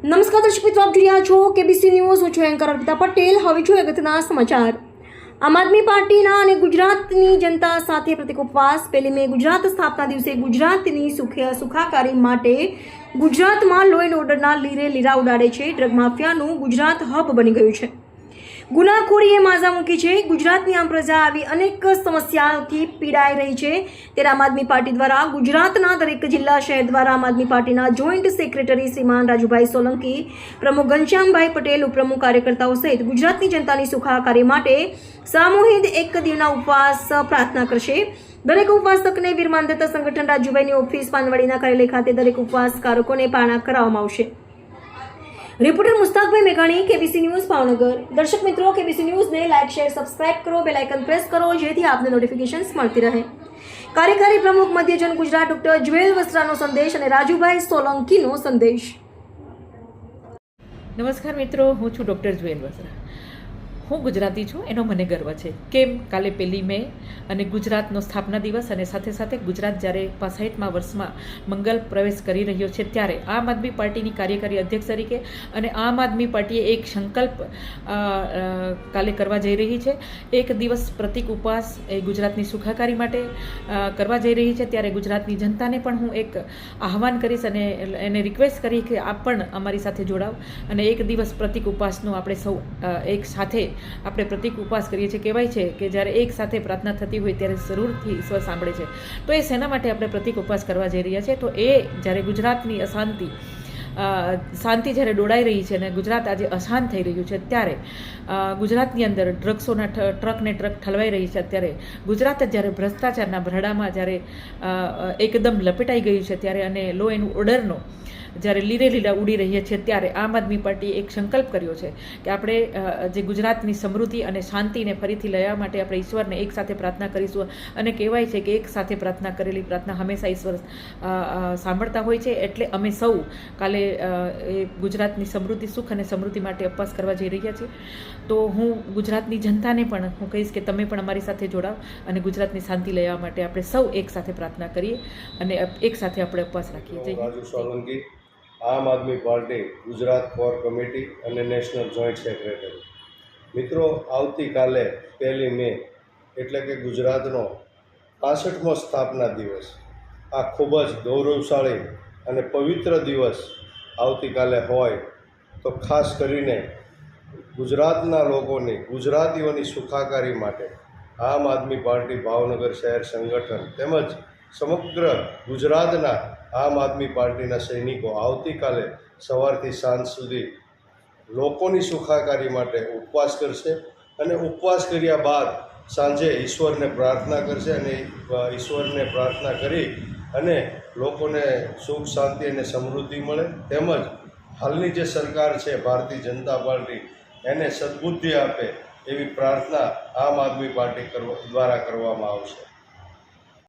નમસ્કાર દર્શક મિત્રો, આપ જોઈ રહ્યા છો કેબીસી ન્યૂઝ. હું છું એન્કર અર્પિતા પટેલ. હવે જોઈએ અગત્યના સમાચાર. આમ આદમી પાર્ટીના અને ગુજરાતની જનતા સાથે પ્રતિક ઉપવાસ. 1 મે ગુજરાત સ્થાપના દિવસે ગુજરાતની સુખાકારી માટે ગુજરાતમાં લો એન્ડ ઓર્ડરના લીરે લીરા ઉડાડે છે. ડ્રગ માફિયાનું ગુજરાત હબ બની ગયું છે. ગુનાખોરીએ માઝા મૂકી છે. ગુજરાતની આમ પ્રજા આવી અનેક સમસ્યાઓથી પીડાઈ રહી છે. ત્યારે આમ આદમી પાર્ટી દ્વારા ગુજરાતના દરેક જિલ્લા શહેર દ્વારા આમ આદમી પાર્ટીના જોઈન્ટ સેક્રેટરી શ્રીમાન રાજુભાઈ સોલંકી, પ્રમુખ ઘનશ્યામભાઈ પટેલ, ઉપપ્રમુખ કાર્યકર્તાઓ સહિત ગુજરાતની જનતાની સુખાકારી માટે સામૂહિક એક દિનના ઉપવાસ પ્રાર્થના કરશે. દરેક ઉપવાસકને વીર માનદત્તા સંગઠન રાજુભાઈની ઓફિસ પાનવાડીના કાર્યાલય ખાતે દરેક ઉપવાસકારકોને પારણા કરાવવામાં આવશે. રિપોર્ટર મુસ્તાકભાઈ મેઘાણી, કેબીસી ન્યૂઝ, ભાવનગર. દર્શક મિત્રો, કેબીસી ન્યૂઝને લાઇક, શેર, સબસ્ક્રાઇબ કરો, બેલ આઇકન પ્રેસ કરો, જેથી આપને નોટિફિકેશન્સ મળતી રહે. કાર્યકારી પ્રમુખ મધ્યજન ગુજરાત ડોક્ટર જ્વેલ વસ્ત્રાનો સંદેશ અને રાજુભાઈ સોલંકીનો સંદેશ. નમસ્કાર મિત્રો, હું છું ડૉક્ટર જ્વેલ વસ્ત્રા. હું ગુજરાતી છું, એનો મને ગર્વ છે. કેમ, કાલે 1 મે અને ગુજરાતનો સ્થાપના દિવસ અને સાથે સાથે ગુજરાત જ્યારે 65મા વર્ષમાં મંગલ પ્રવેશ કરી રહ્યો છે, ત્યારે આમ આદમી પાર્ટીની કાર્યકારી અધ્યક્ષ તરીકે અને આમ આદમી પાર્ટીએ એક સંકલ્પ કાલે કરવા જઈ રહી છે. એક દિવસ પ્રતિક ઉપવાસ એ ગુજરાતની સુખાકારી માટે કરવા જઈ રહી છે. ત્યારે ગુજરાતની જનતાને પણ હું એક આહ્વાન કરીશ અને એને રિક્વેસ્ટ કરી કે આપ પણ અમારી સાથે જોડાવ અને એક દિવસ પ્રતિક ઉપવાસનું આપણે સૌ એક સાથે આપણે પ્રતિક ઉપવાસ કરીએ છીએ. કહેવાય છે કે જ્યારે એક સાથે પ્રાર્થના થતી હોય ત્યારે જરૂરથી ઈશ્વર સાંભળે છે. તો એ શેના માટે આપણે પ્રતિક ઉપવાસ કરવા જઈ રહ્યા છીએ? તો એ જ્યારે ગુજરાતની શાંતિ જ્યારે ડોળાઈ રહી છે અને ગુજરાત આજે અશાંત થઈ રહ્યું છે, ત્યારે ગુજરાતની અંદર ડ્રગ્સોના ટ્રકને ટ્રક ઠલવાઈ રહી છે, ત્યારે ગુજરાત જ્યારે ભ્રષ્ટાચારના ભરડામાં જ્યારે એકદમ લપેટાઈ ગયું છે, ત્યારે અને લો એન્ડ ઓર્ડરનો જ્યારે લીરે લીલા ઉડી રહ્યા છે, ત્યારે આમ આદમી પાર્ટીએ એક સંકલ્પ કર્યો છે કે આપણે જે ગુજરાતની સમૃદ્ધિ અને શાંતિને ફરીથી લાવવા માટે આપણે ઈશ્વરને એક સાથે પ્રાર્થના કરીશું. અને કહેવાય છે કે એક સાથે પ્રાર્થના કરેલી પ્રાર્થના હંમેશા ઈશ્વર સાંભળતા હોય છે. એટલે અમે સૌ કાલે એ ગુજરાતની સમૃદ્ધિ, સુખ અને સમૃદ્ધિ માટે ઉપવાસ કરવા જઈ રહ્યા છીએ. તો હું ગુજરાતની જનતાને પણ હું કહીશ કે તમે પણ અમારી સાથે જોડાવ અને ગુજરાતની શાંતિ લાવવા માટે આપણે સૌ એક સાથે પ્રાર્થના કરીએ અને એક સાથે આપણે ઉપવાસ રાખીએ. રાજુ સોલંકી, આમ આદમી પાર્ટી ગુજરાત કોર કમિટી અને નેશનલ જોઈન્ટ સેક્રેટરી. મિત્રો, આવતીકાલે 1 મે એટલે કે ગુજરાતનો 65મો સ્થાપના દિવસ, આ ખૂબ જ ગૌરવશાળી અને પવિત્ર દિવસ આવતીકાલે હોય તો ખાસ કરીને ગુજરાતના લોકોની, ગુજરાતીઓની સુખાકારી માટે આમ આદમી પાર્ટી ભાવનગર શહેર સંગઠન તેમજ સમગ્ર ગુજરાતના આમ આદમી પાર્ટીના સૈનિકો આવતીકાલે સવારથી સાંજ સુધી લોકોની સુખાકારી માટે ઉપવાસ કરશે અને ઉપવાસ કર્યા બાદ સાંજે ઈશ્વરને પ્રાર્થના કરશે અને ઈશ્વરને પ્રાર્થના કરી અને લોકોને સુખ, શાંતિ અને સમૃદ્ધિ મળે, તેમજ હાલની જે સરકાર છે ભારતીય જનતા પાર્ટી એને સદબુદ્ધિ આપે એવી પ્રાર્થના આમ આદમી પાર્ટી દ્વારા કરવામાં આવશે.